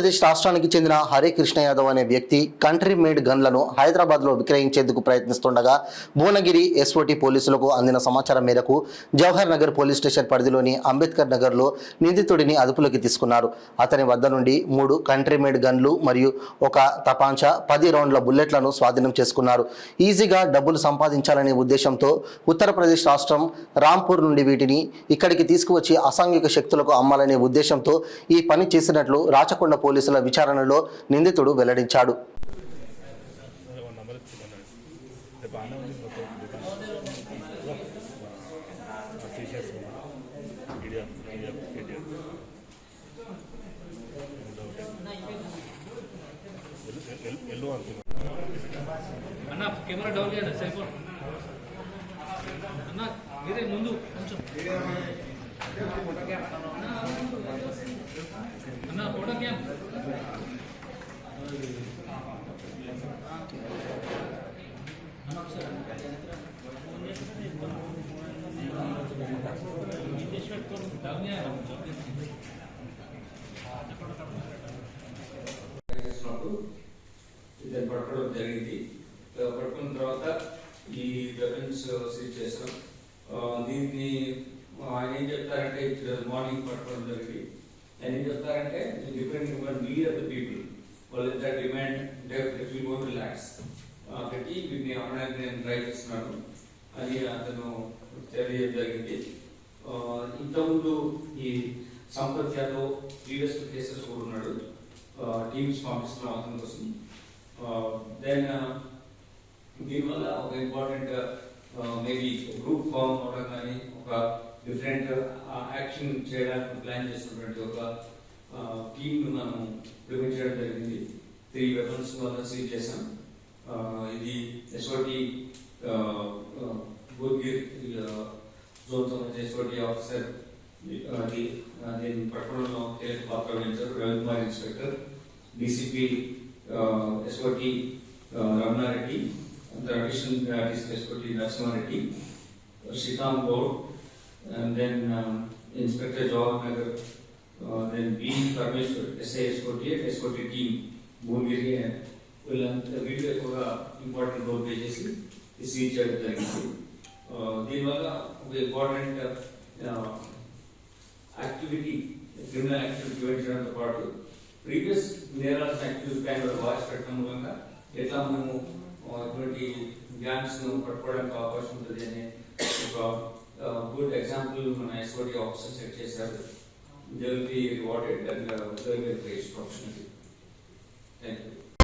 ఉత్తరప్రదేశ్ రాష్ట్రానికి చెందిన హరే కృష్ణ యాదవ్ అనే వ్యక్తి కంట్రీ మేడ్ గన్లను హైదరాబాద్లో విక్రయించేందుకు ప్రయత్నిస్తుండగా భువనగిరి ఎస్ఓటీ పోలీసులకు అందిన సమాచారం మేరకు జవహర్ నగర్ పోలీస్ స్టేషన్ పరిధిలోని అంబేద్కర్ నగర్లో నిందితుడిని అదుపులోకి తీసుకున్నారు. అతని వద్ద నుండి 3 కంట్రీ మేడ్ గన్లు మరియు ఒక తపాంచా 10 రౌండ్ల బుల్లెట్లను స్వాధీనం చేసుకున్నారు. ఈజీగా డబ్బులు సంపాదించాలనే ఉద్దేశంతో ఉత్తరప్రదేశ్ రాష్ట్రం రాంపూర్ నుండి వీటిని ఇక్కడికి తీసుకువచ్చి అసాంఘిక శక్తులకు అమ్మాలనే ఉద్దేశంతో ఈ పని చేసినట్లు రాచకొండ పోలీసుల విచారణలో నిందితుడు వెల్లడించాడు. అన్న కెమెరా డౌన్ చేయండి సెల్ ఫోన్ అన్న మీరే ముందు కొంచెం అన్న ఫోటో క్యామ్ ఇద్దరు పట్టుకోవడం జరిగింది. పట్టుకున్న తర్వాత ఈ వెపన్స్ సీజ్ చేస్తాం. దీన్ని ఆయన ఏం చెప్తారంటే మార్నింగ్ పట్టుకోవడం జరిగింది. ఆయన ఏం చెప్తారంటే depending need of the people వాళ్ళు ఎంత డిమాండ్ ఫీల్ మోర్ రిలాక్స్ పెట్టి వీటిని అమ్మడానికి నేను ట్రై చేస్తున్నాను అని అతను తెలియజేయడం జరిగింది. ఇంతకుముందు ఈ సంపత్ యాదవ్ ప్రీవియస్ కేసెస్ కూడా ఉన్నాడు. టీమ్స్ పంపిస్తున్నాం అతని కోసం. దెన్ దీనివల్ల ఒక ఇంపార్టెంట్ మేబీ గ్రూప్ ఫామ్ అవడం కానీ ఒక డిఫరెంట్ యాక్షన్ చేయడానికి ప్లాన్ చేస్తున్నటువంటి ఒక టీమ్ను మనం నిర్మించడం జరిగింది. 3 వెపన్స్ వల్ల సీజ్ చేశాం. ఇది ఎస్ఓటి భువనగిరి జోన్ సంబంధించిన ఎస్ఓటి ఆఫీసర్ దీన్ని పట్టుకోవడంలో కీలక పాత్ర వహించారు Ravikumar inspector, DCP SOT Ramana Reddy, additional SOT Narasimha Reddy, Srikanth Goud, and then Inspector Jawahar Nagar, then B. Parmeshwar, SI escort team, Bhuvnagiri, వీళ్ళంతా వీళ్ళు ఎక్కువగా ఇంపార్టెంట్ రోల్ ప్లే చేసి సీజ్ చేయడం జరిగింది. దీనివల్ల ఒక important activity criminal activity prevent చేయడంతో పాటు ప్రీవియస్ నేరాల్సిన యాక్టివిటీ పైన వాచ్ పెట్టడం మూలంగా ఎట్లా మనము ఇటువంటి గ్యాంగ్స్ను పట్టుకోవడానికి అవకాశం ఉంటుంది అనే ఒక గుడ్ ఎగ్జాంపుల్ మన ఎస్ఓటి ఆఫీసర్ సెట్ చేశారు. They will be rewarded and they will be prized professionally. Thank you.